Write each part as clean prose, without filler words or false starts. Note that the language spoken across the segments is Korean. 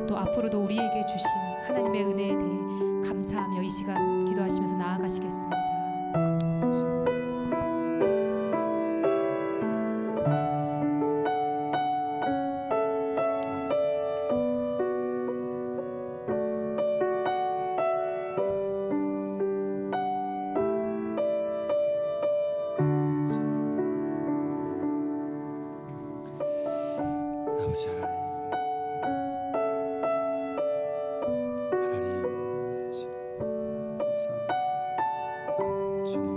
또 앞으로도 우리에게 주신 하나님의 은혜에 대해 감사하며 이 시간 기도하시면서 나아가시겠습니다. 아버지 하나님, 주님,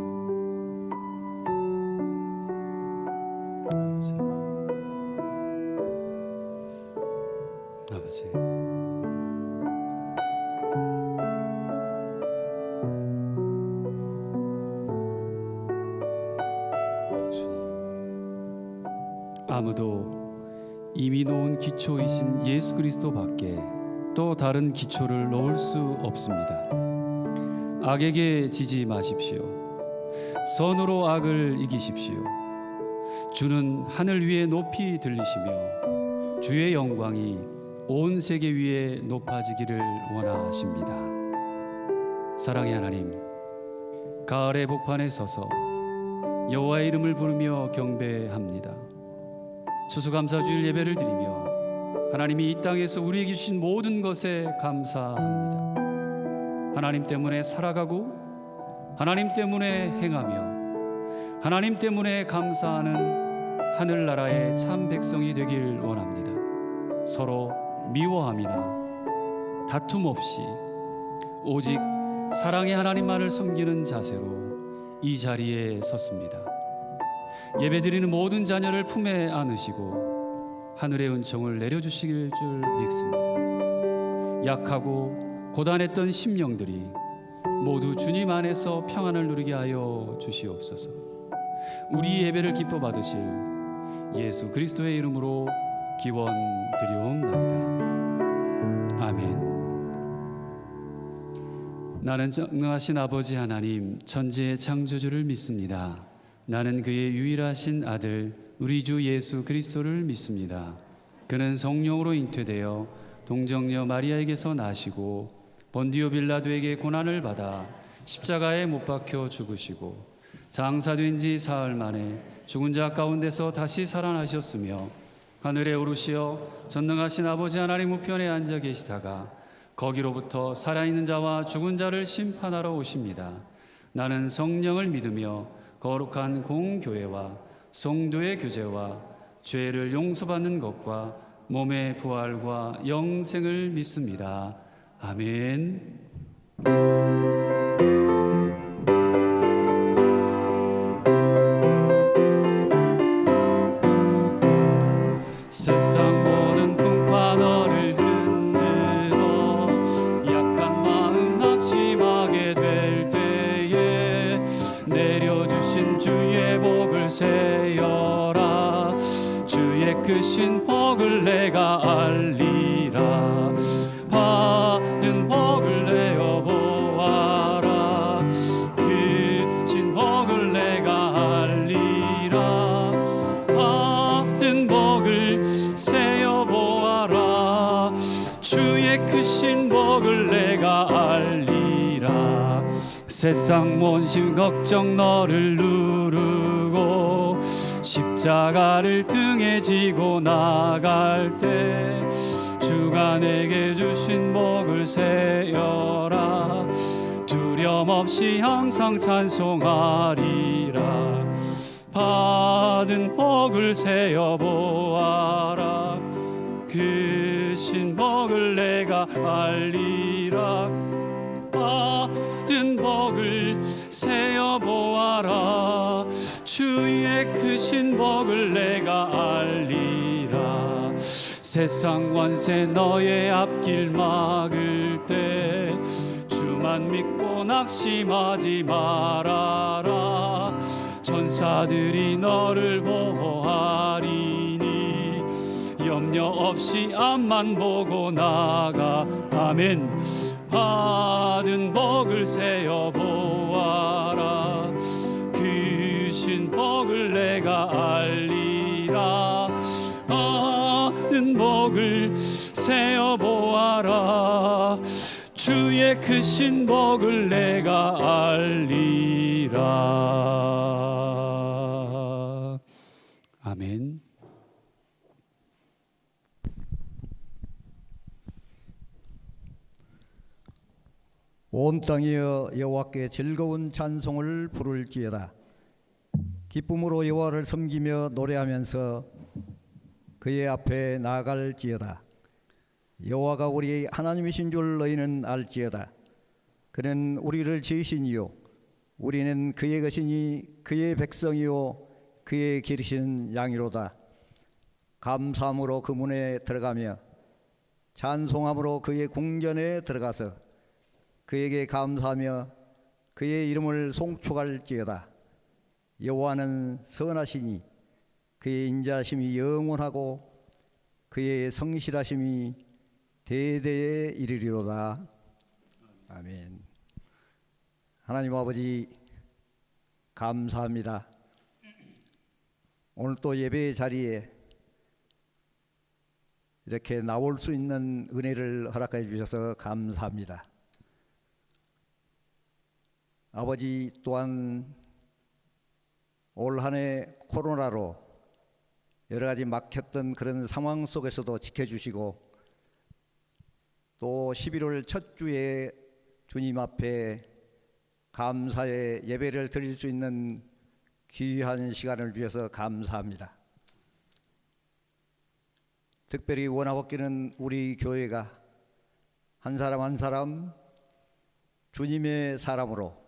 아버지, 아무도 이미 놓은 기초이신 예수 그리스도 밖에 또 다른 기초를 놓을 수 없습니다. 악에게 지지 마십시오. 선으로 악을 이기십시오. 주는 하늘 위에 높이 들리시며 주의 영광이 온 세계 위에 높아지기를 원하십니다. 사랑의 하나님, 가을의 복판에 서서 여호와의 이름을 부르며 경배합니다. 추수감사주일 예배를 드리며 하나님이 이 땅에서 우리에게 주신 모든 것에 감사합니다. 하나님 때문에 살아가고 하나님 때문에 행하며 하나님 때문에 감사하는 하늘나라의 참 백성이 되길 원합니다. 서로 미워함이나 다툼 없이 오직 사랑의 하나님만을 섬기는 자세로 이 자리에 섰습니다. 예배드리는 모든 자녀를 품에 안으시고 하늘의 은총을 내려주시길 줄 믿습니다. 약하고 고단했던 심령들이 모두 주님 안에서 평안을 누리게 하여 주시옵소서. 우리 예배를 기뻐 받으실 예수 그리스도의 이름으로 기원드리옵나이다. 아멘. 나는 전능하신 아버지 하나님, 천지의 창조주를 믿습니다. 나는 그의 유일하신 아들 우리 주 예수 그리스도를 믿습니다. 그는 성령으로 잉태되어 동정녀 마리아에게서 나시고 본디오 빌라도에게 고난을 받아 십자가에 못 박혀 죽으시고 장사된 지 사흘 만에 죽은 자 가운데서 다시 살아나셨으며 하늘에 오르시어 전능하신 아버지 하나님 우편에 앉아 계시다가 거기로부터 살아있는 자와 죽은 자를 심판하러 오십니다. 나는 성령을 믿으며 거룩한 공교회와 성도의 교제와 죄를 용서받는 것과 몸의 부활과 영생을 믿습니다. 아멘. 세상 모든 풍파 너를 흔들어 약한 마음 낙심하게 될 때에 내려주신 주의 복을 세어라. 주의 크신 복을 내가 알리라. 받은 복을 내어 보아라. 크신 복을 내가 알리라. 받은 복을 세어 보아라. 주의 크신 복을 내가 알리라. 세상 원심 걱정 너를 누르고 십자가를 등에 지고 나갈 때 주가 내게 주신 복을 세어라. 두려움 없이 항상 찬송하리라. 받은 복을 세어 보아라. 크신 복을 내가 알리라. 받은 복을 세어 보아라. 주의 크신 복을 내가 알리라. 세상 원세 너의 앞길 막을 때 주만 믿고 낙심하지 말아라. 천사들이 너를 보호하리니 염려 없이 앞만 보고 나가. 아멘. 받은 복을 세어 보아라. 크신 복을 내가 알리라. 받은 복을 세어 보아라. 주의 크신 복을 내가 알리라. 아멘. 온 땅이여 여호와께 즐거운 찬송을 부를지어다. 기쁨으로 여호와를 섬기며 노래하면서 그의 앞에 나아갈지어다. 여호와가 우리 하나님이신 줄 너희는 알지어다. 그는 우리를 지으신 이요 우리는 그의 것이니 그의 백성이요 그의 기르신 양이로다. 감사함으로 그 문에 들어가며 찬송함으로 그의 궁전에 들어가서 그에게 감사하며 그의 이름을 송축할지어다. 여호와는 선하시니 그의 인자심이 영원하고 그의 성실하심이 대대에 이르리로다. 아멘. 하나님 아버지 감사합니다. 오늘 또 예배 자리에 이렇게 나올 수 있는 은혜를 허락해 주셔서 감사합니다. 아버지 또한 올 한 해 코로나로 여러 가지 막혔던 그런 상황 속에서도 지켜주시고 또 11월 첫 주에 주님 앞에 감사의 예배를 드릴 수 있는 귀한 시간을 주셔서 감사합니다. 특별히 원하옵기는 우리 교회가 한 사람 한 사람 주님의 사람으로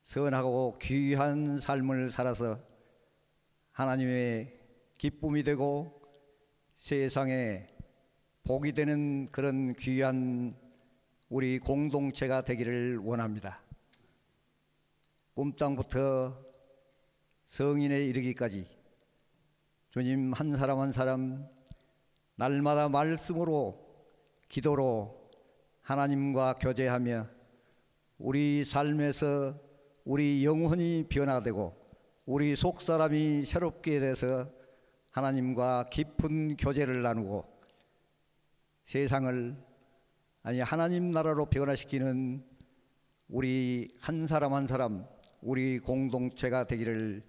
선하고 귀한 삶을 살아서 하나님의 기쁨이 되고 세상에 복이 되는 그런 귀한 우리 공동체가 되기를 원합니다. 꿈땅부터 성인에 이르기까지 주님 한 사람 한 사람 날마다 말씀으로 기도로 하나님과 교제하며 우리 삶에서 우리 영혼이 변화되고 우리 속사람이 새롭게 돼서 하나님과 깊은 교제를 나누고 세상을 하나님 나라로 변화시키는 우리 한 사람 한 사람 우리 공동체가 되기를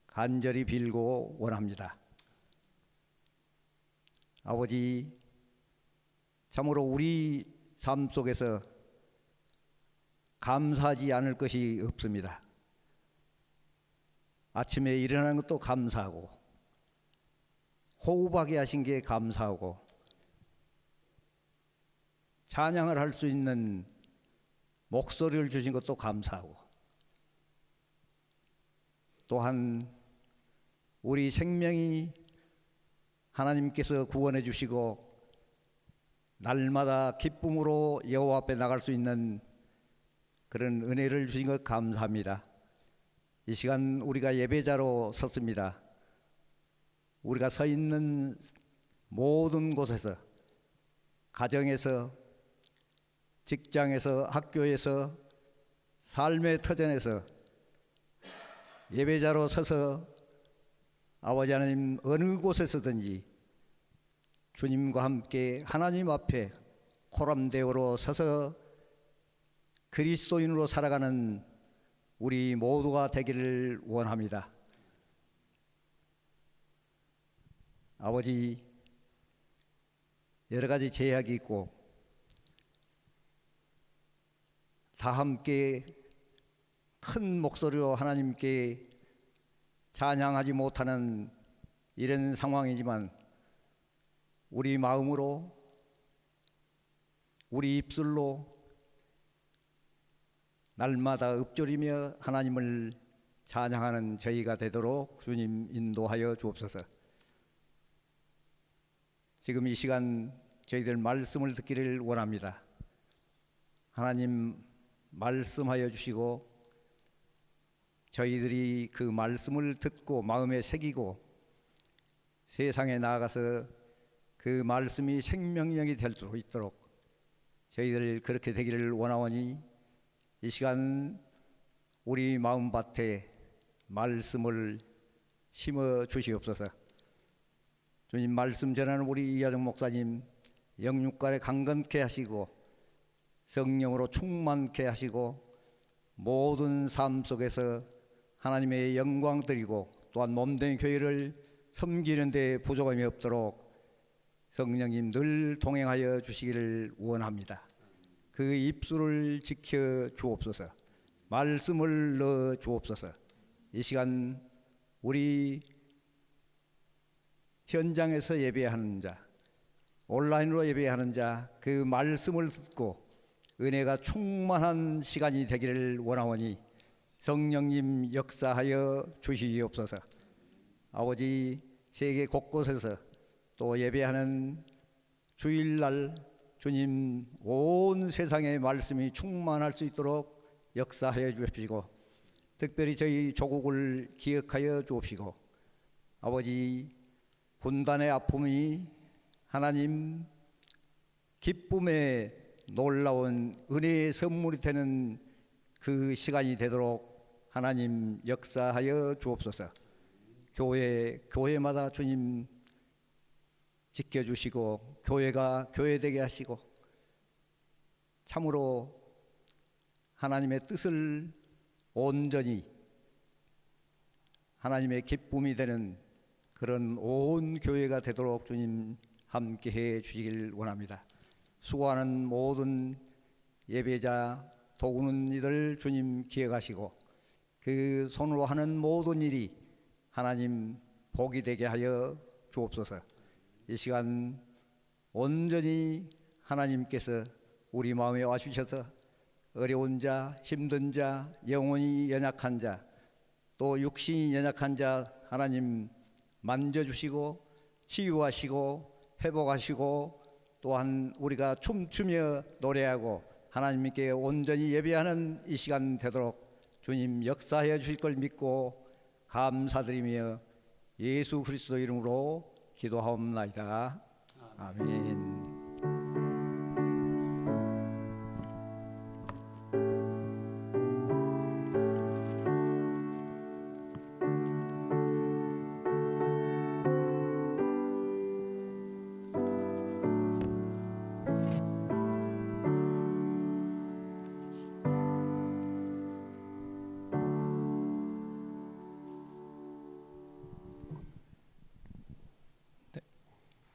간절히 빌고 원합니다. 아버지 참으로 우리 삶 속에서 감사하지 않을 것이 없습니다. 아침에 일어나는 것도 감사하고 호흡하게 하신 게 감사하고 찬양을 할 수 있는 목소리를 주신 것도 감사하고 또한 우리 생명이 하나님께서 구원해 주시고 날마다 기쁨으로 여호와 앞에 나갈 수 있는 그런 은혜를 주신 것 감사합니다. 이 시간 우리가 예배자로 섰습니다. 우리가 서 있는 모든 곳에서 가정에서 직장에서 학교에서 삶의 터전에서 예배자로 서서 아버지 하나님 어느 곳에서든지 주님과 함께 하나님 앞에 코람대오로 서서 그리스도인으로 살아가는 우리 모두가 되기를 원합니다. 아버지 여러 가지 제약이 있고 다 함께 큰 목소리로 하나님께 찬양하지 못하는 이런 상황이지만 우리 마음으로 우리 입술로 날마다 읊조리며 하나님을 찬양하는 저희가 되도록 주님 인도하여 주옵소서. 지금 이 시간 저희들 말씀을 듣기를 원합니다. 하나님 말씀하여 주시고 저희들이 그 말씀을 듣고 마음에 새기고 세상에 나아가서 그 말씀이 생명력이 될 수 있도록 저희들 그렇게 되기를 원하오니 이 시간 우리 마음밭에 말씀을 심어 주시옵소서. 주님 말씀 전하는 우리 이하정 목사님 영육간에 강건케 하시고 성령으로 충만케 하시고 모든 삶 속에서 하나님의 영광 드리고 또한 몸된 교회를 섬기는 데 부족함이 없도록 성령님 늘 동행하여 주시기를 원합니다. 그 입술을 지켜 주옵소서. 말씀을 넣어 주옵소서. 이 시간 우리 현장에서 예배하는 자, 온라인으로 예배하는 자, 그 말씀을 듣고 은혜가 충만한 시간이 되기를 원하오니 성령님 역사하여 주시옵소서. 아버지, 세계 곳곳에서 또 예배하는 주일날 주님 온 세상의 말씀이 충만할 수 있도록 역사하여 주옵시고 특별히 저희 조국을 기억하여 주옵시고 아버지, 분단의 아픔이 하나님 기쁨의 놀라운 은혜의 선물이 되는 그 시간이 되도록 하나님 역사하여 주옵소서. 교회마다 주님 지켜주시고 교회가 교회되게 하시고 참으로 하나님의 뜻을 온전히 하나님의 기쁨이 되는 그런 온 교회가 되도록 주님 함께해 주시길 원합니다. 수고하는 모든 예배자 도우는 이들 주님 기억하시고 그 손으로 하는 모든 일이 하나님 복이 되게 하여 주옵소서. 이 시간 온전히 하나님께서 우리 마음에 와주셔서 어려운 자, 힘든 자, 영혼이 연약한 자, 또 육신이 연약한 자 하나님 만져주시고 치유하시고 회복하시고 또한 우리가 춤추며 노래하고 하나님께 온전히 예배하는 이 시간 되도록 주님 역사해 주실 걸 믿고 감사드리며 예수 그리스도 이름으로 기도하옵나이다. 아멘.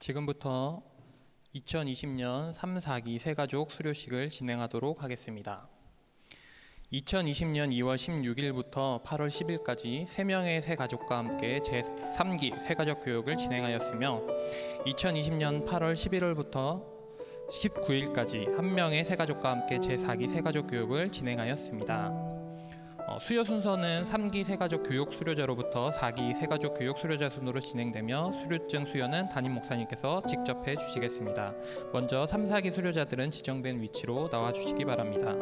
지금부터 2020년 3, 4기 새가족 수료식을 진행하도록 하겠습니다. 2020년 2월 16일부터 8월 10일까지 3명의 새가족과 함께 제3기 새가족 교육을 진행하였으며 2020년 8월 11일부터 19일까지 1명의 새가족과 함께 제4기 새가족 교육을 진행하였습니다. 수요 순서는 3기 새가족 교육 수료자로부터 4기 새가족 교육 수료자 순으로 진행되며 수료증 수여는 담임 목사님께서 직접 해주시겠습니다. 먼저 3, 4기 수료자들은 지정된 위치로 나와 주시기 바랍니다.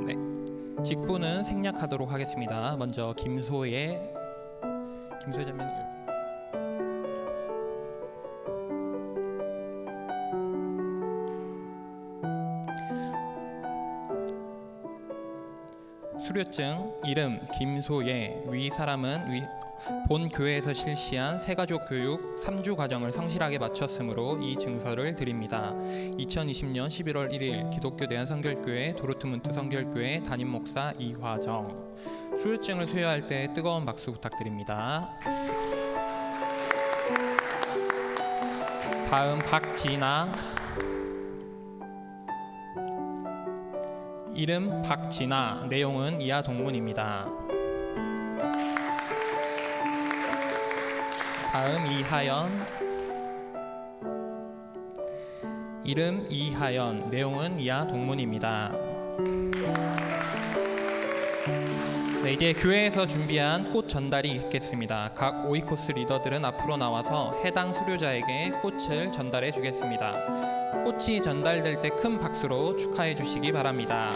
네, 직분은 생략하도록 하겠습니다. 먼저 김소혜 자매님. 수료증 이름 김소예, 위 사람은 본 교회에서 실시한 새가족 교육 3주 과정을 성실하게 마쳤으므로 이 증서를 드립니다. 2020년 11월 1일 기독교 대한성결교회 도르트문트 성결교회 담임 목사 이화정. 수료증을 수여할 때 뜨거운 박수 부탁드립니다. 다음 박진아. 이름 박진아, 내용은 이하 동문입니다. 다음 이하연. 이름 이하연, 내용은 이하 동문입니다. 네, 이제 교회에서 준비한 꽃 전달이 있겠습니다. 각 오이코스 리더들은 앞으로 나와서 해당 수료자에게 꽃을 전달해 주겠습니다. 꽃이 전달될 때 큰 박수로 축하해 주시기 바랍니다.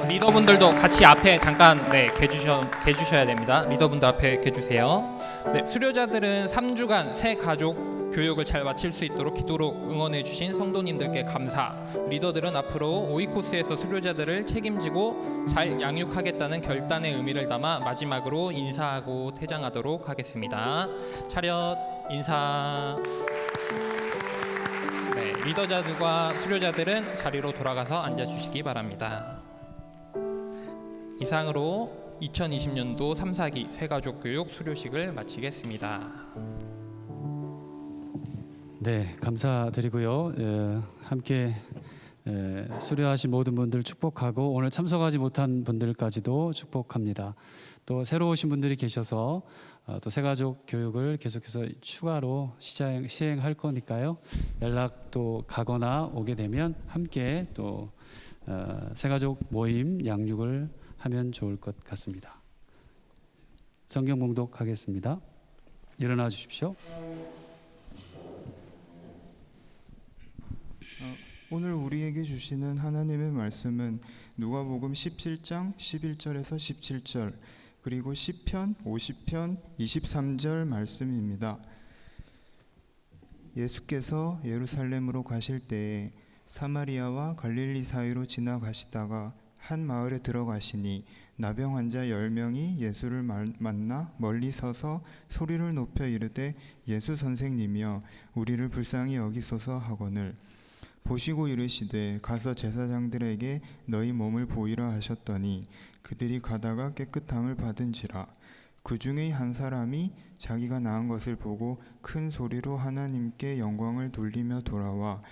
리더분들도 같이 앞에 잠깐 계주셔야 됩니다. 리더분들 앞에 계주세요. 네, 수료자들은 3주간 새 가족 교육을 잘 마칠 수 있도록 기도로 응원해 주신 성도님들께 감사. 리더들은 앞으로 오이코스에서 수료자들을 책임지고 잘 양육하겠다는 결단의 의미를 담아 마지막으로 인사하고 퇴장하도록 하겠습니다. 차렷 인사. 네, 리더자들과 수료자들은 자리로 돌아가서 앉아주시기 바랍니다. 이상으로 2020년도 3, 4기 새가족교육 수료식을 마치겠습니다. 네, 감사드리고요. 함께 수료하신 모든 분들 축복하고 오늘 참석하지 못한 분들까지도 축복합니다. 또 새로 오신 분들이 계셔서 또 새가족 교육을 계속해서 추가로 시행할 거니까요. 연락 또 가거나 오게 되면 함께 또 새가족 모임 양육을 하면 좋을 것 같습니다. 성경 봉독하겠습니다. 일어나 주십시오. 오늘 우리에게 주시는 하나님의 말씀은 누가복음 17장 11절에서 17절 그리고 시편 50편 23절 말씀입니다. 예수께서 예루살렘으로 가실 때에 사마리아와 갈릴리 사이로 지나가시다가 한 마을에 들어가시니 나병 환자 10명이 예수를 만나 멀리 서서 소리를 높여 이르되 예수 선생님이여 우리를 불쌍히 여기소서 하거늘 보시고 이르시되 가서 제사장들에게 너희 몸을 보이라 하셨더니 그들이 가다가 깨끗함을 받은지라. 그 중에 한 사람이 자기가 나은 것을 보고 큰 소리로 하나님께 영광을 돌리며 돌아와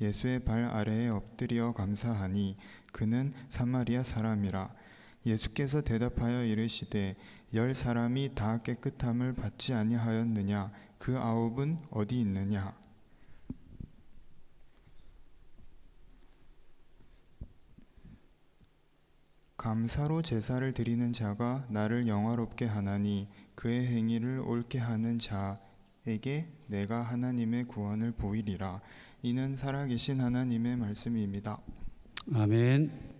예수의 발 아래에 엎드려 감사하니 그는 사마리아 사람이라. 예수께서 대답하여 이르시되 10사람이 다 깨끗함을 받지 아니하였느냐? 그 9은 어디 있느냐? 감사로 제사를 드리는 자가 나를 영화롭게 하나니 그의 행위를 옳게 하는 자에게 내가 하나님의 구원을 보이리라. 이는 살아계신 하나님의 말씀입니다. 아멘.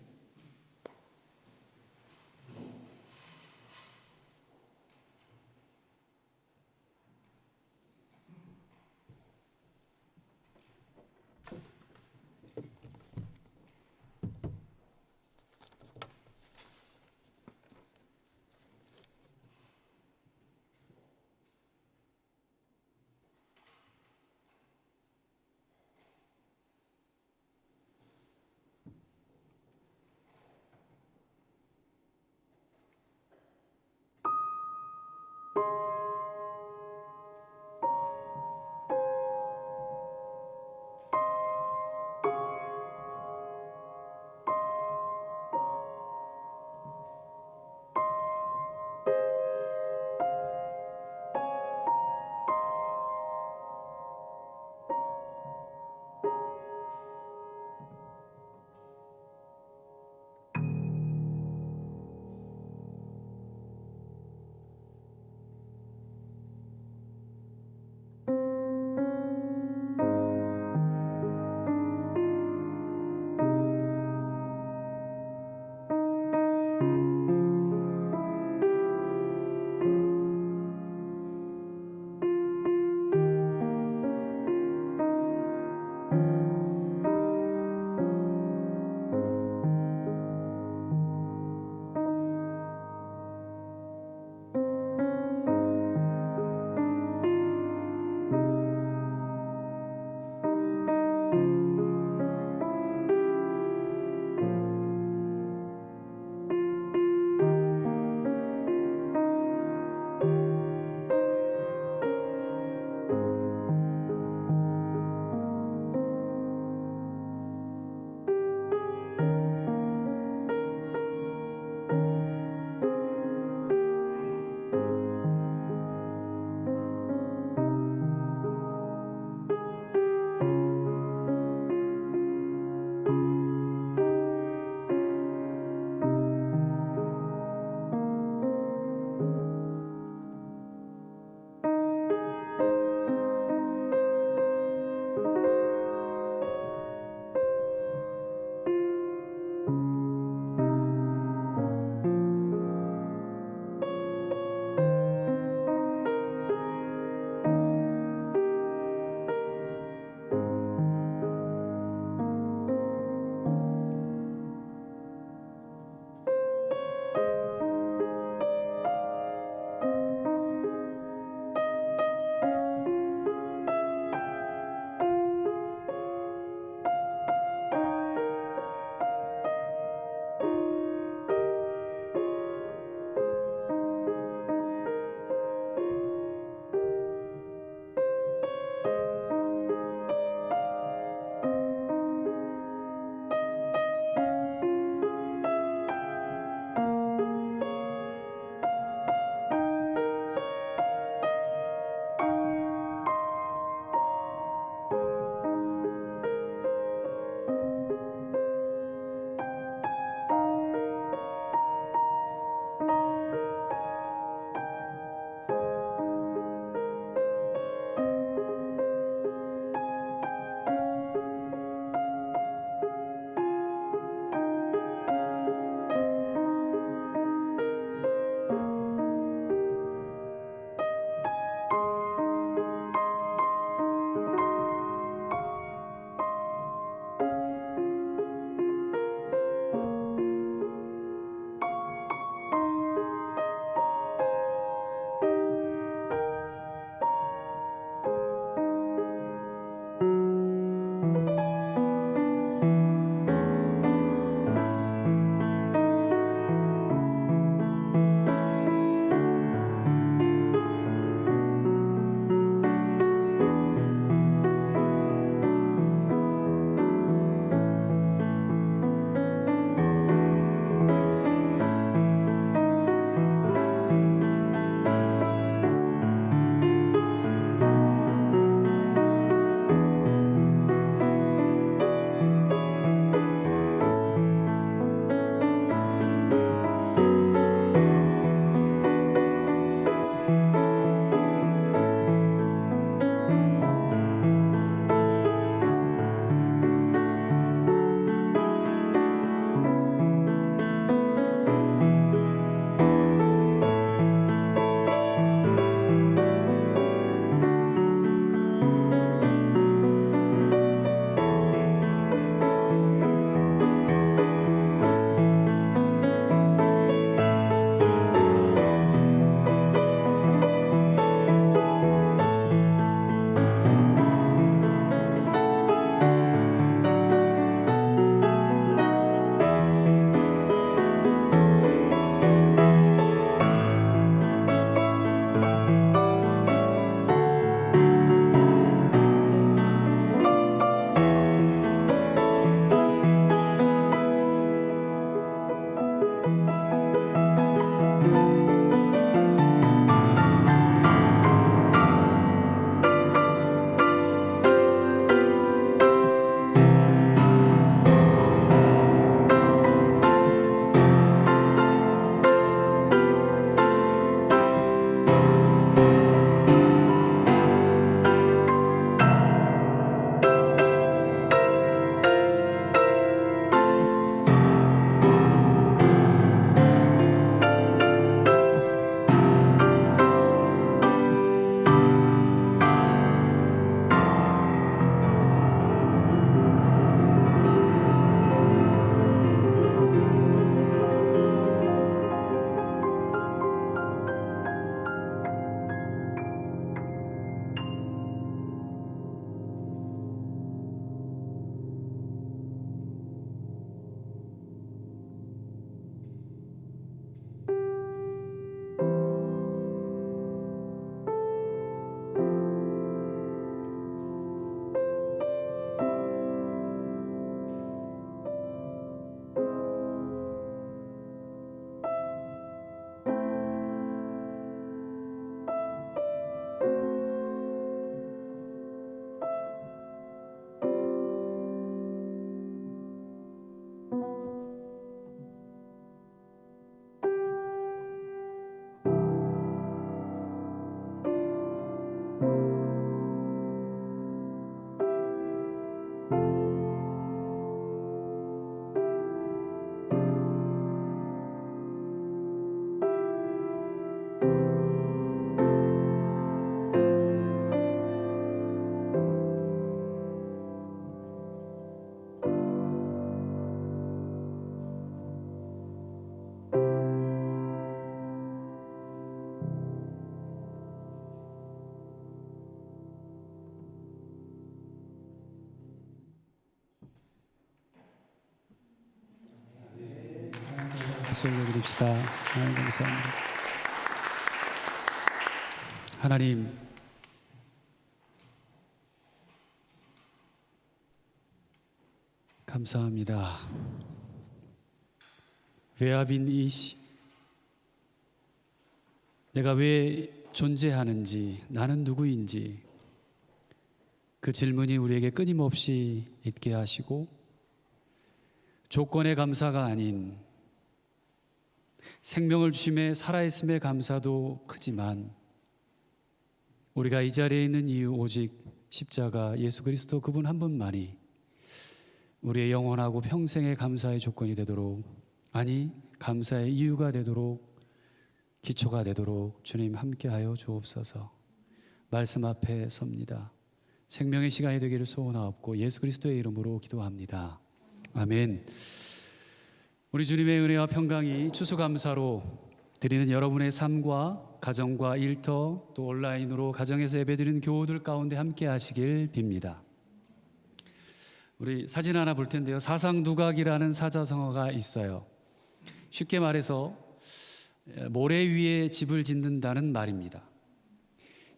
박수 올려드립시다. 감사합니다. 하나님, 감사합니다. 외압인 내가 왜 존재하는지, 나는 누구인지 그 질문이 우리에게 끊임없이 있게 하시고, 조건의 감사가 아닌 생명을 주심에 살아있음의 감사도 크지만, 우리가 이 자리에 있는 이유 오직 십자가 예수 그리스도 그분 한 분만이 우리의 영원하고 평생의 감사의 조건이 되도록, 아니 감사의 이유가 되도록, 기초가 되도록 주님 함께하여 주옵소서. 말씀 앞에 섭니다. 생명의 시간이 되기를 소원하옵고 예수 그리스도의 이름으로 기도합니다. 아멘. 우리 주님의 은혜와 평강이 추수감사로 드리는 여러분의 삶과 가정과 일터, 또 온라인으로 가정에서 예배드리는 교우들 가운데 함께 하시길 빕니다. 우리 사진 하나 볼 텐데요. 사상누각이라는 사자성어가 있어요. 쉽게 말해서 모래 위에 집을 짓는다는 말입니다.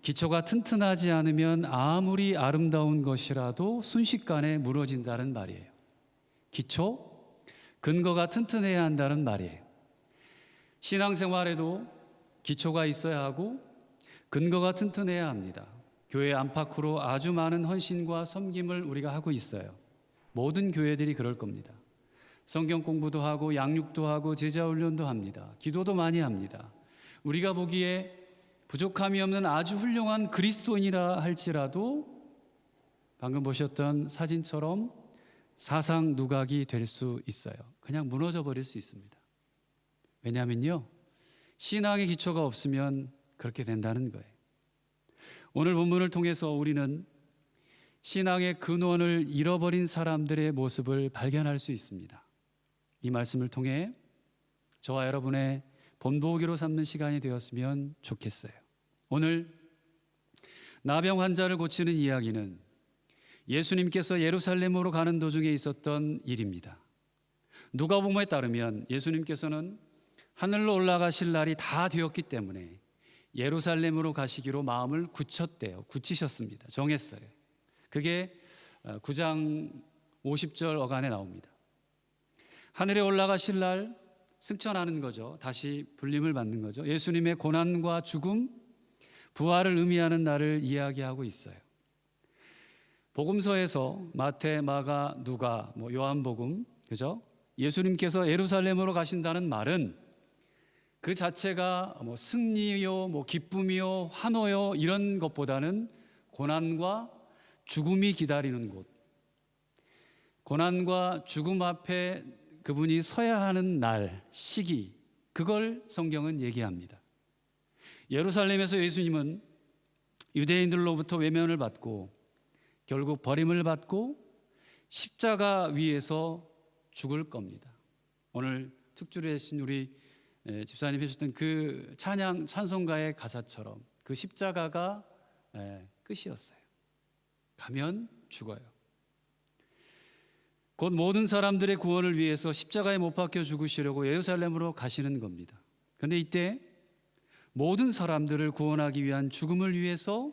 기초가 튼튼하지 않으면 아무리 아름다운 것이라도 순식간에 무너진다는 말이에요. 기초, 근거가 튼튼해야 한다는 말이에요. 신앙생활에도 기초가 있어야 하고 근거가 튼튼해야 합니다. 교회 안팎으로 아주 많은 헌신과 섬김을 우리가 하고 있어요. 모든 교회들이 그럴 겁니다. 성경 공부도 하고 양육도 하고 제자 훈련도 합니다. 기도도 많이 합니다. 우리가 보기에 부족함이 없는 아주 훌륭한 그리스도인이라 할지라도 방금 보셨던 사진처럼 사상누각이 될 수 있어요. 그냥 무너져 버릴 수 있습니다. 왜냐하면요, 신앙의 기초가 없으면 그렇게 된다는 거예요. 오늘 본문을 통해서 우리는 신앙의 근원을 잃어버린 사람들의 모습을 발견할 수 있습니다. 이 말씀을 통해 저와 여러분의 본보기로 삼는 시간이 되었으면 좋겠어요. 오늘 나병 환자를 고치는 이야기는 예수님께서 예루살렘으로 가는 도중에 있었던 일입니다. 누가복음에 따르면 예수님께서는 하늘로 올라가실 날이 다 되었기 때문에 예루살렘으로 가시기로 마음을 굳혔대요. 굳히셨습니다. 정했어요. 그게 9장 50절 어간에 나옵니다. 하늘에 올라가실 날 승천하는 거죠. 다시 불림을 받는 거죠. 예수님의 고난과 죽음, 부활을 의미하는 날을 이야기하고 있어요. 복음서에서 마태, 마가, 누가, 요한복음, 그죠? 예수님께서 예루살렘으로 가신다는 말은 그 자체가 승리요, 기쁨이요, 환호요 이런 것보다는 고난과 죽음이 기다리는 곳, 고난과 죽음 앞에 그분이 서야 하는 날, 시기, 그걸 성경은 얘기합니다. 예루살렘에서 예수님은 유대인들로부터 외면을 받고 결국 버림을 받고 십자가 위에서 죽을 겁니다. 오늘 특주를 해주신 우리 집사님이 해주셨던 그 찬송가의 가사처럼 그 십자가가 끝이었어요. 가면 죽어요. 곧 모든 사람들의 구원을 위해서 십자가에 못 박혀 죽으시려고 예루살렘으로 가시는 겁니다. 그런데 이때 모든 사람들을 구원하기 위한 죽음을 위해서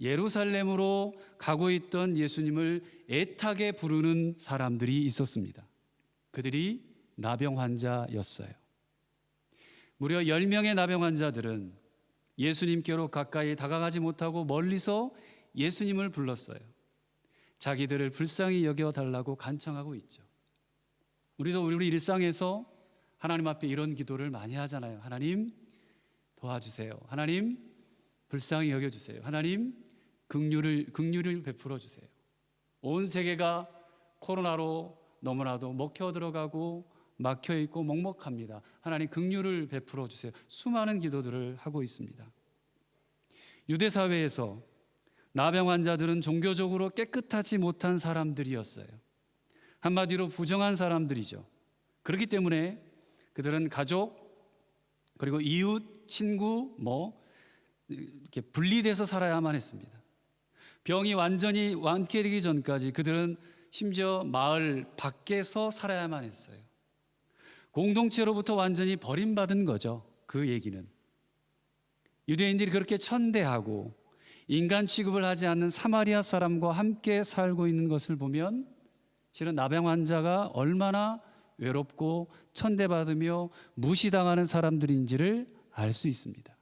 예루살렘으로 가고 있던 예수님을 애타게 부르는 사람들이 있었습니다. 그들이 나병 환자였어요. 무려 10명의 나병 환자들은 예수님께로 가까이 다가가지 못하고 멀리서 예수님을 불렀어요. 자기들을 불쌍히 여겨달라고 간청하고 있죠. 우리도 우리 일상에서 하나님 앞에 이런 기도를 많이 하잖아요. 하나님 도와주세요. 하나님 불쌍히 여겨주세요. 하나님 긍휼을 베풀어 주세요. 온 세계가 코로나로 너무나도 먹혀 들어가고 막혀 있고 먹먹합니다. 하나님 긍휼을 베풀어 주세요. 수많은 기도들을 하고 있습니다. 유대 사회에서 나병 환자들은 종교적으로 깨끗하지 못한 사람들이었어요. 한마디로 부정한 사람들이죠. 그렇기 때문에 그들은 가족 그리고 이웃, 친구 이렇게 분리돼서 살아야만 했습니다. 병이 완전히 완쾌되기 전까지 그들은 심지어 마을 밖에서 살아야만 했어요. 공동체로부터 완전히 버림받은 거죠. 그 얘기는 유대인들이 그렇게 천대하고 인간 취급을 하지 않는 사마리아 사람과 함께 살고 있는 것을 보면 실은 나병 환자가 얼마나 외롭고 천대받으며 무시당하는 사람들인지를 알 수 있습니다.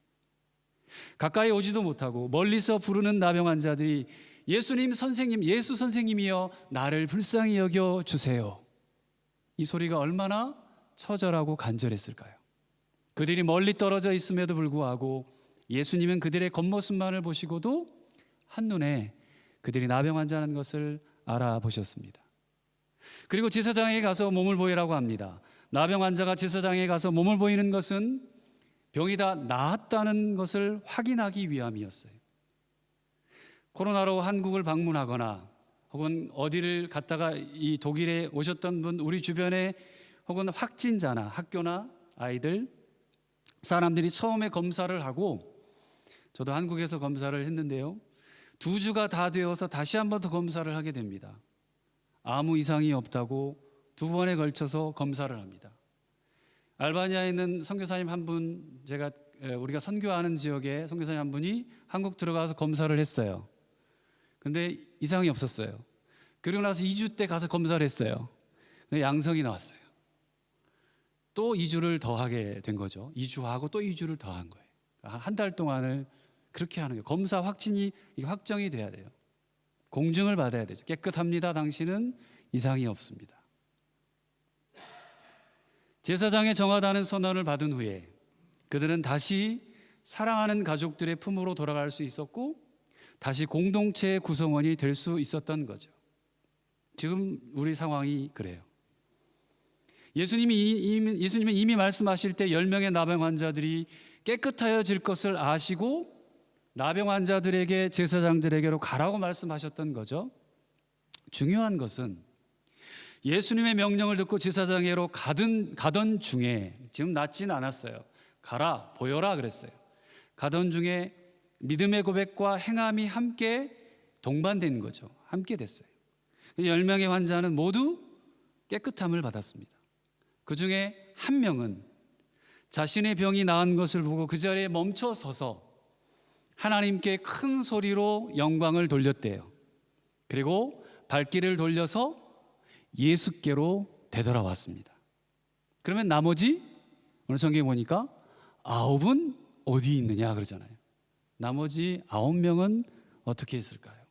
가까이 오지도 못하고 멀리서 부르는 나병 환자들이 예수님 선생님, 예수 선생님이여 나를 불쌍히 여겨 주세요. 이 소리가 얼마나 처절하고 간절했을까요? 그들이 멀리 떨어져 있음에도 불구하고 예수님은 그들의 겉모습만을 보시고도 한눈에 그들이 나병 환자라는 것을 알아보셨습니다. 그리고 제사장에게 가서 몸을 보이라고 합니다. 나병 환자가 제사장에게 가서 몸을 보이는 것은 병이 다 나았다는 것을 확인하기 위함이었어요. 코로나로 한국을 방문하거나 혹은 어디를 갔다가 이 독일에 오셨던 분, 우리 주변에 혹은 확진자나 학교나 아이들, 사람들이 처음에 검사를 하고, 저도 한국에서 검사를 했는데요, 2주가 다 되어서 다시 한 번 더 검사를 하게 됩니다. 아무 이상이 없다고 2번에 걸쳐서 검사를 합니다. 알바니아에 있는 선교사님 한 분, 우리가 선교하는 지역에 선교사님 한 분이 한국 들어가서 검사를 했어요. 근데 이상이 없었어요. 그리고 나서 2주 때 가서 검사를 했어요. 근데 양성이 나왔어요. 또 2주를 더 하게 된 거죠. 2주하고 또 2주를 더 한 거예요. 한 달 동안을 그렇게 하는 거예요. 검사 확정이 돼야 돼요. 공증을 받아야 되죠. 깨끗합니다. 당신은 이상이 없습니다. 제사장의 정하다는 선언을 받은 후에 그들은 다시 사랑하는 가족들의 품으로 돌아갈 수 있었고 다시 공동체의 구성원이 될 수 있었던 거죠. 지금 우리 상황이 그래요. 예수님은 이미 말씀하실 때 10명의 나병 환자들이 깨끗하여질 것을 아시고 나병 환자들에게 제사장들에게로 가라고 말씀하셨던 거죠. 중요한 것은 예수님의 명령을 듣고 제사장에게로 가던 중에, 지금 낫진 않았어요. 가라, 보여라 그랬어요. 가던 중에 믿음의 고백과 행함이 함께 동반된 거죠. 함께 됐어요. 10명의 환자는 모두 깨끗함을 받았습니다. 그 중에 한 명은 자신의 병이 나은 것을 보고 그 자리에 멈춰 서서 하나님께 큰 소리로 영광을 돌렸대요. 그리고 발길을 돌려서 예수께로 되돌아왔습니다. 그러면 나머지 오늘 성경에 보니까 9은 어디 있느냐 그러잖아요. 나머지 9명은 어떻게 했을까요?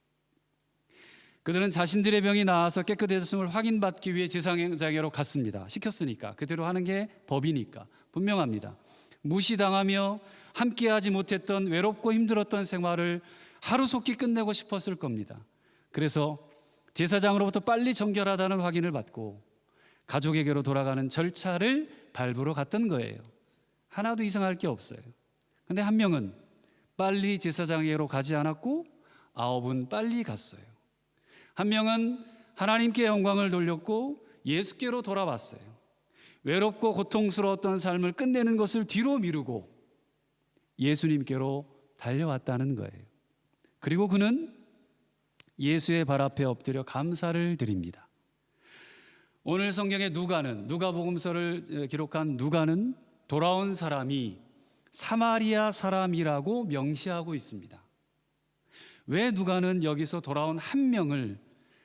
그들은 자신들의 병이 나아서 깨끗해졌음을 확인받기 위해 제사장에게로 갔습니다. 시켰으니까, 그대로 하는 게 법이니까 분명합니다. 무시당하며 함께하지 못했던 외롭고 힘들었던 생활을 하루속히 끝내고 싶었을 겁니다. 그래서 제사장으로부터 빨리 정결하다는 확인을 받고 가족에게로 돌아가는 절차를 밟으러 갔던 거예요. 하나도 이상할 게 없어요. 근데 한 명은 빨리 제사장에게로 가지 않았고 9은 빨리 갔어요. 한 명은 하나님께 영광을 돌렸고 예수께로 돌아왔어요. 외롭고 고통스러웠던 삶을 끝내는 것을 뒤로 미루고 예수님께로 달려왔다는 거예요. 그리고 그는 예수의 발 앞에 엎드려 감사를 드립니다. 오늘 성경의 누가복음서를 기록한 누가는 돌아온 사람이 사마리아 사람이라고 명시하고 있습니다. 왜 누가는 여기서 돌아온 한 명을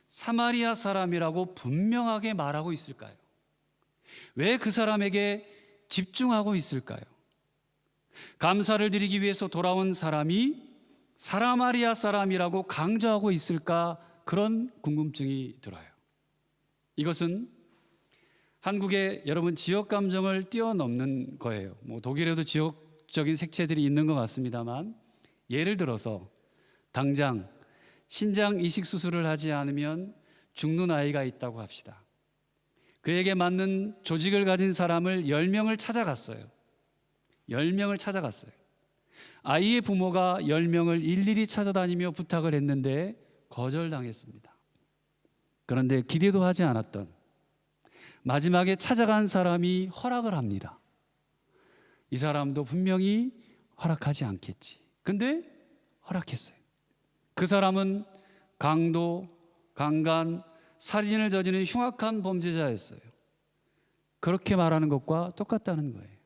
사마리아 사람이라고 분명하게 말하고 있을까요? 왜 그 사람에게 집중하고 있을까요? 감사를 드리기 위해서 돌아온 사람이 사마리아 사람이라고 강조하고 있을까? 그런 궁금증이 들어요. 이것은 한국의 여러분 지역 감정을 뛰어넘는 거예요. 독일에도 지역적인 색채들이 있는 것 같습니다만, 예를 들어서 당장 신장 이식 수술을 하지 않으면 죽는 아이가 있다고 합시다. 그에게 맞는 조직을 가진 사람을 10명을 찾아갔어요. 10명을 찾아갔어요. 아이의 부모가 10명을 일일이 찾아다니며 부탁을 했는데 거절당했습니다. 그런데 기대도 하지 않았던 마지막에 찾아간 사람이 허락을 합니다. 이 사람도 분명히 허락하지 않겠지. 근데 허락했어요. 그 사람은 강도, 강간, 살인을 저지른 흉악한 범죄자였어요. 그렇게 말하는 것과 똑같다는 거예요.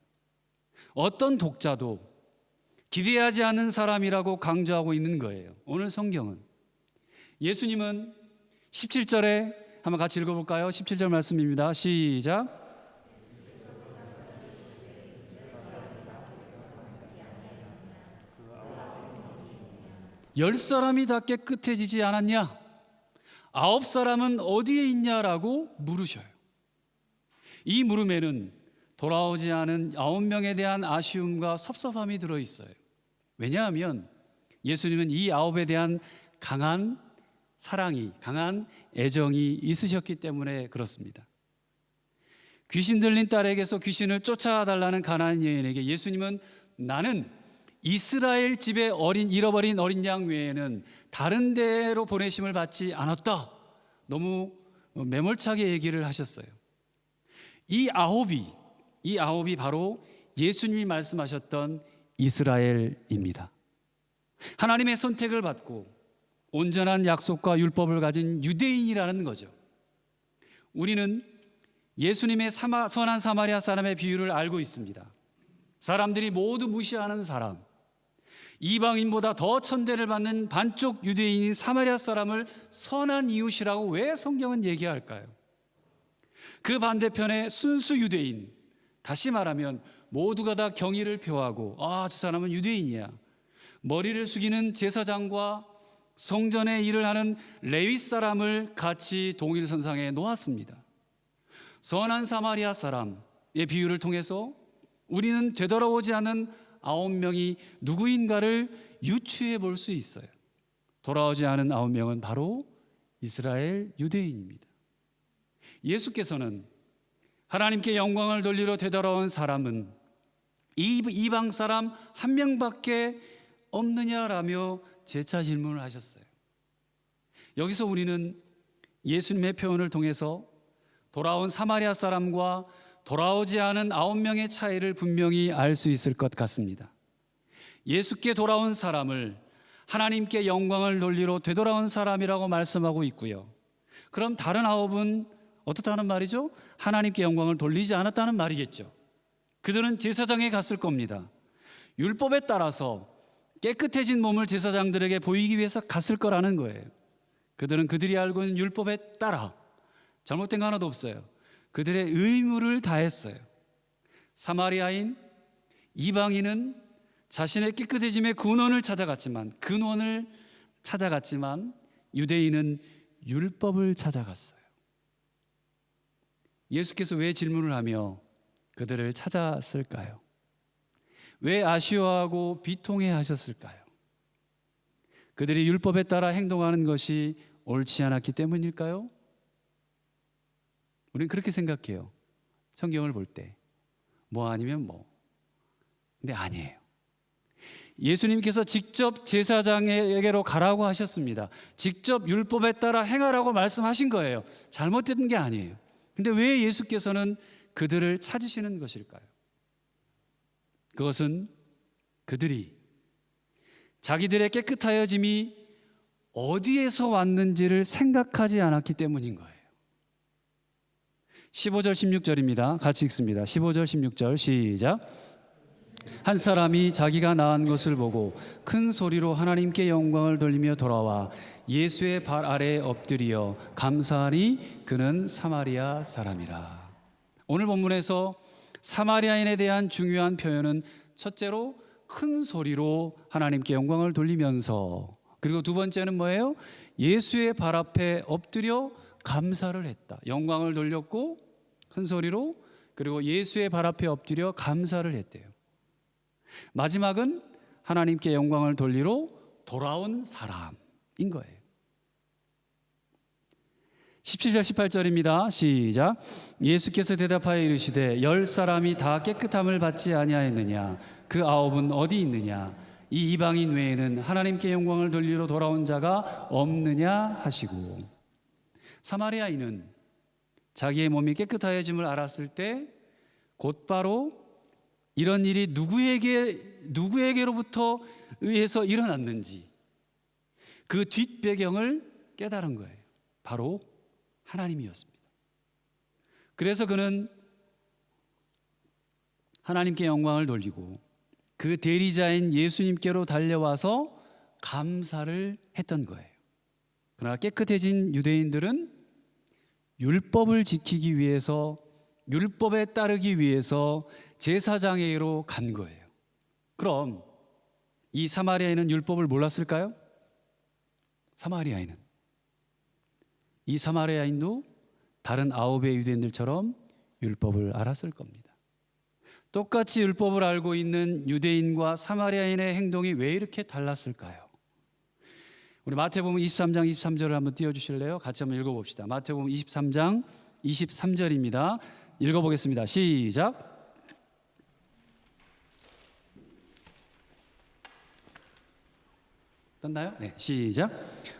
어떤 독자도 기대하지 않는 사람이라고 강조하고 있는 거예요. 오늘 성경은 예수님은 17절에 한번 같이 읽어볼까요? 17절 말씀입니다. 시작. 열 사람이 다 깨끗해지지 않았냐? 9사람은 어디에 있냐라고 물으셔요. 이 물음에는 돌아오지 않은 9명에 대한 아쉬움과 섭섭함이 들어있어요. 왜냐하면 예수님은 이 9에 대한 강한 사랑이, 강한 애정이 있으셨기 때문에 그렇습니다. 귀신 들린 딸에게서 귀신을 쫓아달라는 가나안 여인에게 예수님은 나는 이스라엘 집에 잃어버린 어린 양 외에는 다른 데로 보내심을 받지 않았다. 너무 매몰차게 얘기를 하셨어요. 이 아홉이 바로 예수님이 말씀하셨던 이스라엘입니다. 하나님의 선택을 받고 온전한 약속과 율법을 가진 유대인이라는 거죠. 우리는 예수님의 선한 사마리아 사람의 비유를 알고 있습니다. 사람들이 모두 무시하는 사람, 이방인보다 더 천대를 받는 반쪽 유대인인 사마리아 사람을 선한 이웃이라고 왜 성경은 얘기할까요? 그 반대편에 순수 유대인, 다시 말하면 모두가 다 경의를 표하고 저 사람은 유대인이야, 머리를 숙이는 제사장과 성전의 일을 하는 레위 사람을 같이 동일선상에 놓았습니다. 선한 사마리아 사람의 비유를 통해서 우리는 되돌아오지 않은 9명이 누구인가를 유추해 볼 수 있어요. 돌아오지 않은 9명은 바로 이스라엘 유대인입니다. 예수께서는 하나님께 영광을 돌리러 되돌아온 사람은 이방 사람 한 명밖에 없느냐라며 재차 질문을 하셨어요. 여기서 우리는 예수님의 표현을 통해서 돌아온 사마리아 사람과 돌아오지 않은 9명의 차이를 분명히 알 수 있을 것 같습니다. 예수께 돌아온 사람을 하나님께 영광을 돌리러 되돌아온 사람이라고 말씀하고 있고요. 그럼 다른 9은 어떻다는 말이죠? 하나님께 영광을 돌리지 않았다는 말이겠죠. 그들은 제사장에 갔을 겁니다. 율법에 따라서 깨끗해진 몸을 제사장들에게 보이기 위해서 갔을 거라는 거예요. 그들은 그들이 알고 있는 율법에 따라, 잘못된 거 하나도 없어요, 그들의 의무를 다했어요. 사마리아인 이방인은 자신의 깨끗해짐의 근원을 찾아갔지만 유대인은 율법을 찾아갔어요. 예수께서 왜 질문을 하며 그들을 찾았을까요? 왜 아쉬워하고 비통해 하셨을까요? 그들이 율법에 따라 행동하는 것이 옳지 않았기 때문일까요? 우리는 그렇게 생각해요. 성경을 볼 때 뭐 아니면 뭐. 근데 아니에요. 예수님께서 직접 제사장에게로 가라고 하셨습니다. 직접 율법에 따라 행하라고 말씀하신 거예요. 잘못된 게 아니에요. 근데 왜 예수께서는 그들을 찾으시는 것일까요? 그것은 그들이 자기들의 깨끗하여짐이 어디에서 왔는지를 생각하지 않았기 때문인 거예요. 15절 16절입니다. 같이 읽습니다. 15절 16절 시작. 한 사람이 자기가 나은 것을 보고 큰 소리로 하나님께 영광을 돌리며 돌아와 예수의 발 아래에 엎드려 감사하니 그는 사마리아 사람이라. 오늘 본문에서 사마리아인에 대한 중요한 표현은 첫째로 큰 소리로 하나님께 영광을 돌리면서, 그리고 두 번째는 뭐예요? 예수의 발 앞에 엎드려 감사를 했다. 영광을 돌렸고 큰 소리로, 그리고 예수의 발 앞에 엎드려 감사를 했대요. 마지막은 하나님께 영광을 돌리러 돌아온 사람인 거예요. 17절 18절입니다. 시작. 예수께서 대답하여 이르시되 10사람이 다 깨끗함을 받지 아니하였느냐? 그 9은 어디 있느냐? 이 이방인 외에는 하나님께 영광을 돌리러 돌아온 자가 없느냐 하시고. 사마리아인은 자기의 몸이 깨끗하여짐을 알았을 때 곧바로 이런 일이 누구에게로부터 의해서 일어났는지 그 뒷배경을 깨달은 거예요. 바로 하나님이었습니다. 그래서 그는 하나님께 영광을 돌리고 그 대리자인 예수님께로 달려와서 감사를 했던 거예요. 그러나 깨끗해진 유대인들은 율법을 지키기 위해서, 율법에 따르기 위해서 제사장에게로 간 거예요. 그럼 이 사마리아인은 율법을 몰랐을까요? 이 사마리아인도 다른 9의 유대인들처럼 율법을 알았을 겁니다. 똑같이 율법을 알고 있는 유대인과 사마리아인의 행동이 왜 이렇게 달랐을까요? 우리 마태복음 23장 23절을 한번 띄워주실래요? 같이 한번 읽어봅시다. 마태복음 23장 23절입니다. 읽어보겠습니다. 시작. 떴나요? 네, 시작.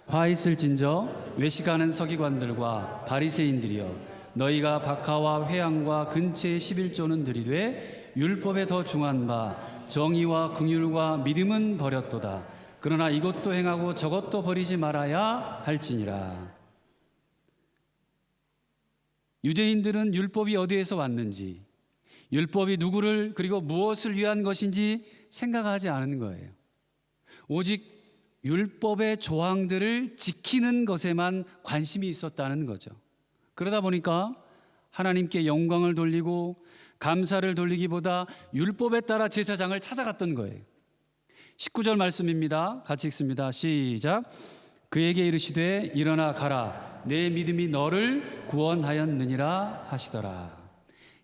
화 있을진저 외식하는 서기관들과 바리새인들이여, 너희가 박하와 회향과 근체의 11조는 들이되 율법에 더 중한 바 정의와 긍휼과 믿음은 버렸도다. 그러나 이것도 행하고 저것도 버리지 말아야 할지니라. 유대인들은 율법이 어디에서 왔는지, 율법이 누구를 그리고 무엇을 위한 것인지 생각하지 않은 거예요. 오직 율법의 조항들을 지키는 것에만 관심이 있었다는 거죠. 그러다 보니까 하나님께 영광을 돌리고 감사를 돌리기보다 율법에 따라 제사장을 찾아갔던 거예요. 19절 말씀입니다. 같이 읽습니다. 시작. 그에게 이르시되 일어나 가라, 내 믿음이 너를 구원하였느니라 하시더라.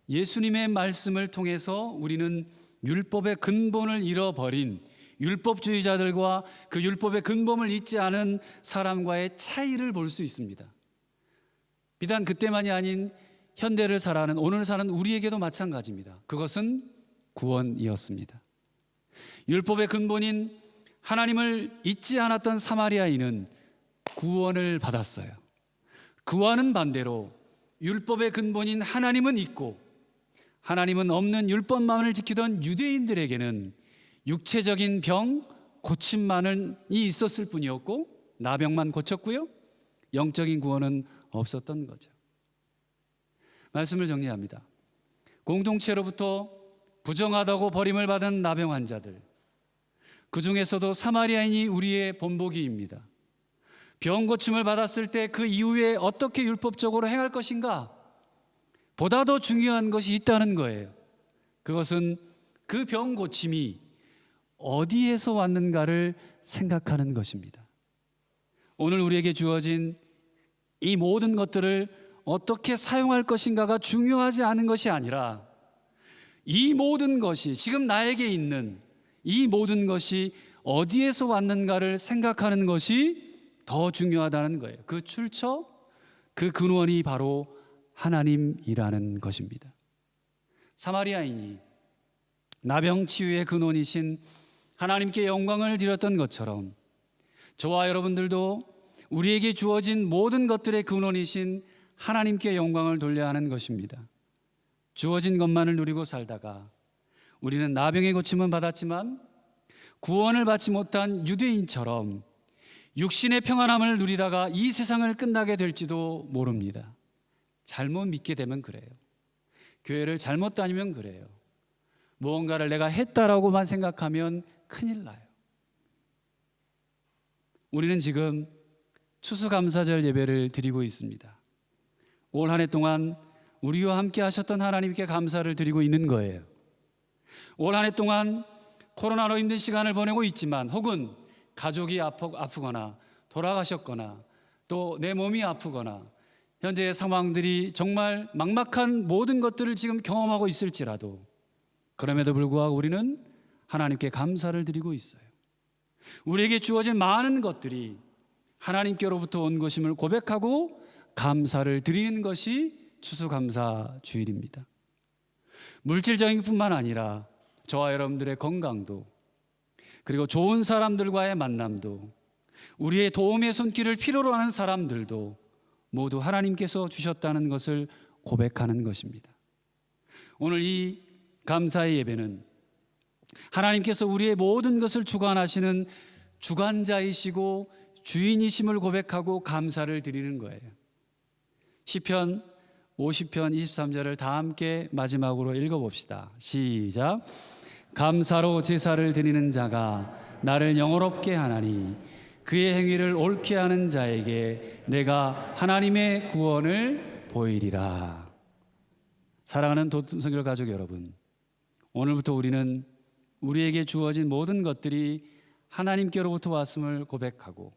예수님의 말씀을 통해서 우리는 율법의 근본을 잃어버린 율법주의자들과 그 율법의 근본을 잊지 않은 사람과의 차이를 볼 수 있습니다. 비단 그때만이 아닌 현대를 살아가는, 오늘 사는 우리에게도 마찬가지입니다. 그것은 구원이었습니다. 율법의 근본인 하나님을 잊지 않았던 사마리아인은 구원을 받았어요. 그와는 반대로 율법의 근본인 하나님은 있고 하나님은 없는 율법만을 지키던 유대인들에게는 육체적인 병, 고침만이 있었을 뿐이었고 나병만 고쳤고요, 영적인 구원은 없었던 거죠. 말씀을 정리합니다. 공동체로부터 부정하다고 버림을 받은 나병 환자들, 그 중에서도 사마리아인이 우리의 본보기입니다. 병 고침을 받았을 때 그 이후에 어떻게 율법적으로 행할 것인가, 보다 더 중요한 것이 있다는 거예요. 그것은 그 병 고침이 어디에서 왔는가를 생각하는 것입니다. 오늘 우리에게 주어진 이 모든 것들을 어떻게 사용할 것인가가 중요하지 않은 것이 아니라, 이 모든 것이, 지금 나에게 있는 이 모든 것이 어디에서 왔는가를 생각하는 것이 더 중요하다는 거예요. 그 출처, 그 근원이 바로 하나님이라는 것입니다. 사마리아인이 나병 치유의 근원이신 하나님께 영광을 드렸던 것처럼 저와 여러분들도 우리에게 주어진 모든 것들의 근원이신 하나님께 영광을 돌려야 하는 것입니다. 주어진 것만을 누리고 살다가 우리는 나병의 고침은 받았지만 구원을 받지 못한 유대인처럼 육신의 평안함을 누리다가 이 세상을 끝나게 될지도 모릅니다. 잘못 믿게 되면 그래요. 교회를 잘못 다니면 그래요. 무언가를 내가 했다라고만 생각하면 큰일 나요. 우리는 지금 추수감사절 예배를 드리고 있습니다. 올 한 해 동안 우리와 함께 하셨던 하나님께 감사를 드리고 있는 거예요. 올 한 해 동안 코로나로 힘든 시간을 보내고 있지만, 혹은 가족이 아프거나 돌아가셨거나 또 내 몸이 아프거나 현재의 상황들이 정말 막막한 모든 것들을 지금 경험하고 있을지라도, 그럼에도 불구하고 우리는 하나님께 감사를 드리고 있어요. 우리에게 주어진 많은 것들이 하나님께로부터 온 것임을 고백하고 감사를 드리는 것이 추수감사 주일입니다. 물질적인 뿐만 아니라 저와 여러분들의 건강도, 그리고 좋은 사람들과의 만남도, 우리의 도움의 손길을 필요로 하는 사람들도 모두 하나님께서 주셨다는 것을 고백하는 것입니다. 오늘 이 감사의 예배는 하나님께서 우리의 모든 것을 주관하시는 주관자이시고 주인이심을 고백하고 감사를 드리는 거예요. 시편 50편 23절을 다 함께 마지막으로 읽어봅시다. 시작. 감사로 제사를 드리는 자가 나를 영화롭게 하나니 그의 행위를 옳게 하는 자에게 내가 하나님의 구원을 보이리라. 사랑하는 도tum성결 가족 여러분, 오늘부터 우리는 우리에게 주어진 모든 것들이 하나님께로부터 왔음을 고백하고,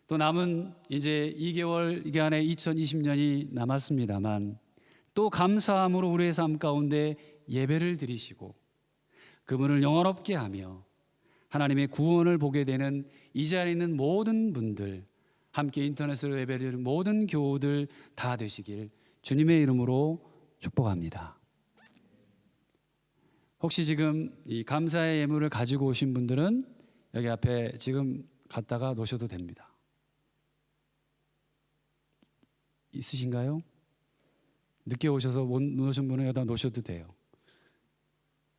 또 남은 이제 2개월 기간에 2020년이 남았습니다만 또 감사함으로 우리의 삶 가운데 예배를 드리시고 그분을 영원롭게 하며 하나님의 구원을 보게 되는 이 자리에 있는 모든 분들, 함께 인터넷으로 예배드리는 모든 교우들 다 되시길 주님의 이름으로 축복합니다. 혹시 지금 이 감사의 예물을 가지고 오신 분들은 여기 앞에 지금 갖다가 놓으셔도 됩니다. 있으신가요? 늦게 오셔서 못 놓으신 분은 여기다 놓으셔도 돼요.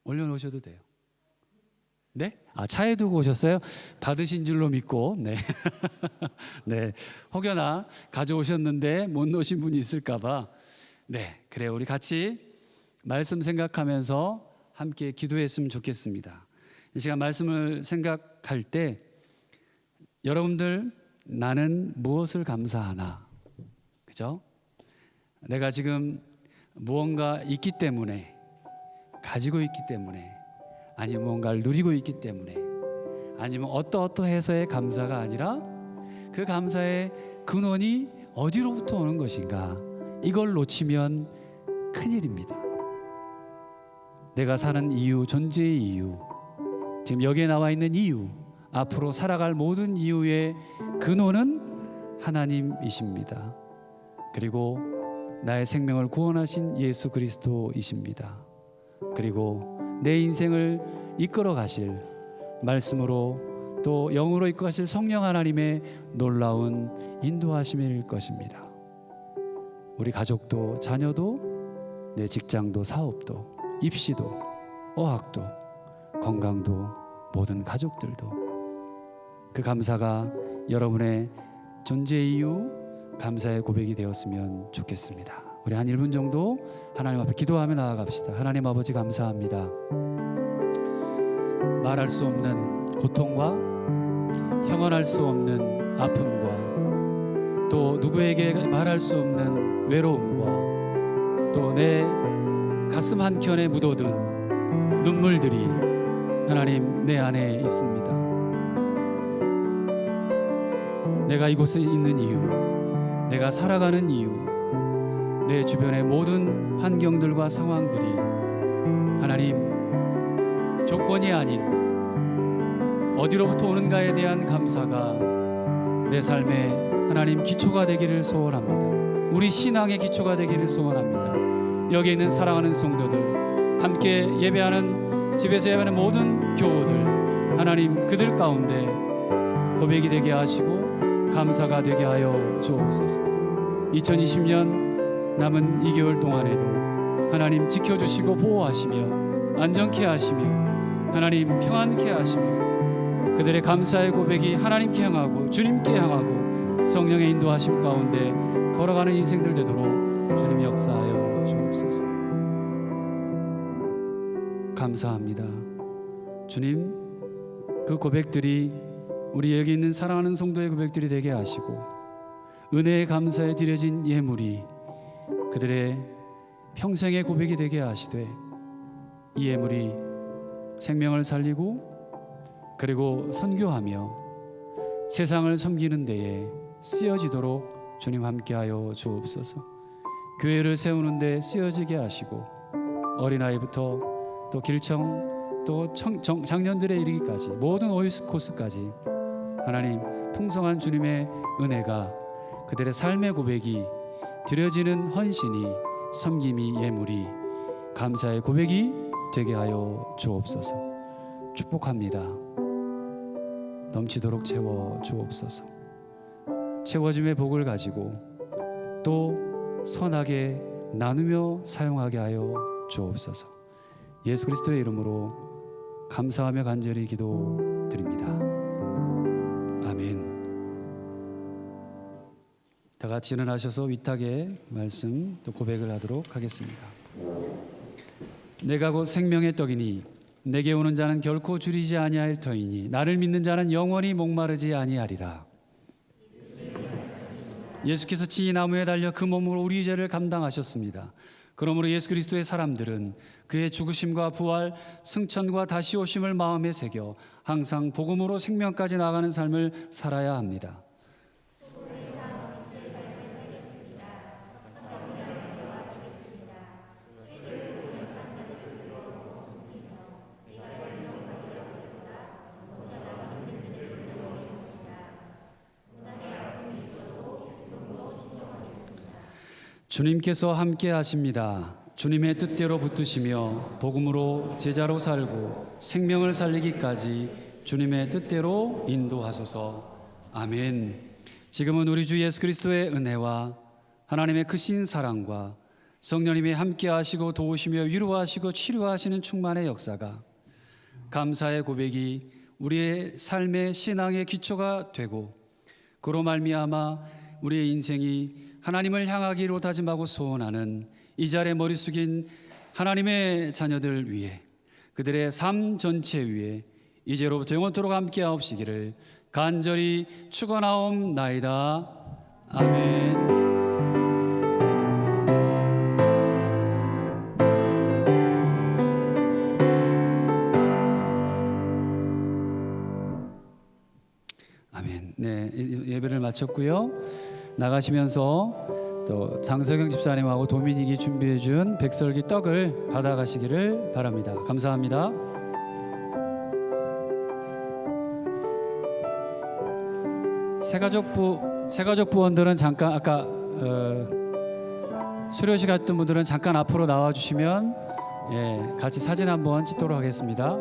올려놓으셔도 돼요. 네? 차에 두고 오셨어요? 받으신 줄로 믿고. 네. 네. 혹여나 가져오셨는데 못 놓으신 분이 있을까봐. 네. 그래요. 우리 같이 말씀 생각하면서 함께 기도했으면 좋겠습니다. 이 시간 말씀을 생각할 때 여러분들, 나는 무엇을 감사하나? 그죠? 내가 지금 무언가 있기 때문에, 가지고 있기 때문에, 아니면 뭔가를 누리고 있기 때문에, 아니면 어떠어떠해서의 감사가 아니라 그 감사의 근원이 어디로부터 오는 것인가? 이걸 놓치면 큰일입니다. 내가 사는 이유, 존재의 이유, 지금 여기에 나와 있는 이유, 앞으로 살아갈 모든 이유의 근원은 하나님이십니다. 그리고 나의 생명을 구원하신 예수 그리스도이십니다. 그리고 내 인생을 이끌어 가실 말씀으로 또 영으로 이끌어 가실 성령 하나님의 놀라운 인도하심일 것입니다. 우리 가족도, 자녀도, 내 직장도, 사업도, 입시도, 어학도, 건강도, 모든 가족들도 그 감사가 여러분의 존재 이유, 감사의 고백이 되었으면 좋겠습니다. 우리 한 1분 정도 하나님 앞에 기도하며 나아갑시다. 하나님 아버지, 감사합니다. 말할 수 없는 고통과 형언할 수 없는 아픔과 또 누구에게 말할 수 없는 외로움과 또 내 가슴 한켠에 묻어둔 눈물들이 하나님 내 안에 있습니다. 내가 이곳에 있는 이유, 내가 살아가는 이유, 내 주변의 모든 환경들과 상황들이 하나님 조건이 아닌 어디로부터 오는가에 대한 감사가 내 삶의 하나님 기초가 되기를 소원합니다. 우리 신앙의 기초가 되기를 소원합니다. 여기 있는 사랑하는 성도들, 함께 예배하는, 집에서 예배하는 모든 교우들, 하나님 그들 가운데 고백이 되게 하시고 감사가 되게 하여 주옵소서. 2020년 남은 2개월 동안에도 하나님 지켜주시고 보호하시며 안전케 하시며 하나님 평안케 하시며 그들의 감사의 고백이 하나님께 향하고 주님께 향하고 성령의 인도하심 가운데 걸어가는 인생들 되도록 주님이 역사하여 주옵소서. 감사합니다. 주님, 그 고백들이 우리 여기 있는 사랑하는 성도의 고백들이 되게 하시고 은혜의 감사에 드려진 예물이 그들의 평생의 고백이 되게 하시되 이 예물이 생명을 살리고 그리고 선교하며 세상을 섬기는 데에 쓰여지도록 주님 함께하여 주옵소서. 교회를 세우는 데 쓰여지게 하시고 어린아이부터 또 길청 또 장년들에 이르기까지 모든 오이스코스까지 하나님 풍성한 주님의 은혜가 그들의 삶의 고백이 드려지는 헌신이 섬김이 예물이 감사의 고백이 되게 하여 주옵소서. 축복합니다. 넘치도록 채워 주옵소서. 채워짐의 복을 가지고 또 선하게 나누며 사용하게 하여 주옵소서. 예수 그리스도의 이름으로 감사하며 간절히 기도드립니다. 아멘. 다 같이 일어나셔서 위탁의 말씀 또 고백을 하도록 하겠습니다. 내가 곧 생명의 떡이니 내게 오는 자는 결코 줄이지 아니할 터이니 나를 믿는 자는 영원히 목마르지 아니하리라. 예수께서 지 나무에 달려 그 몸으로 우리 죄를 감당하셨습니다. 그러므로 예수 그리스도의 사람들은 그의 죽으심과 부활, 승천과 다시 오심을 마음에 새겨 항상 복음으로 생명까지 나아가는 삶을 살아야 합니다. 주님께서 함께 하십니다. 주님의 뜻대로 붙드시며 복음으로 제자로 살고 생명을 살리기까지 주님의 뜻대로 인도하소서. 아멘. 지금은 우리 주 예수 그리스도의 은혜와 하나님의 크신 사랑과 성령님이 함께 하시고 도우시며 위로하시고 치료하시는 충만의 역사가, 감사의 고백이 우리의 삶의 신앙의 기초가 되고 그로 말미암아 우리의 인생이 하나님을 향하기로 다짐하고 소원하는 이 자리에 머리 숙인 하나님의 자녀들 위해, 그들의 삶 전체 위에 이제로부터 영원토록 함께하옵시기를 간절히 축원하옵나이다. 아멘. 아멘. 네, 예배를 마쳤고요. 나가시면서 또 장석영 집사님하고 도민익이 준비해준 백설기 떡을 받아가시기를 바랍니다. 감사합니다. 새가족 부원들은 잠깐 아까 수료식 갔던 분들은 잠깐 앞으로 나와주시면 같이 사진 한번 찍도록 하겠습니다.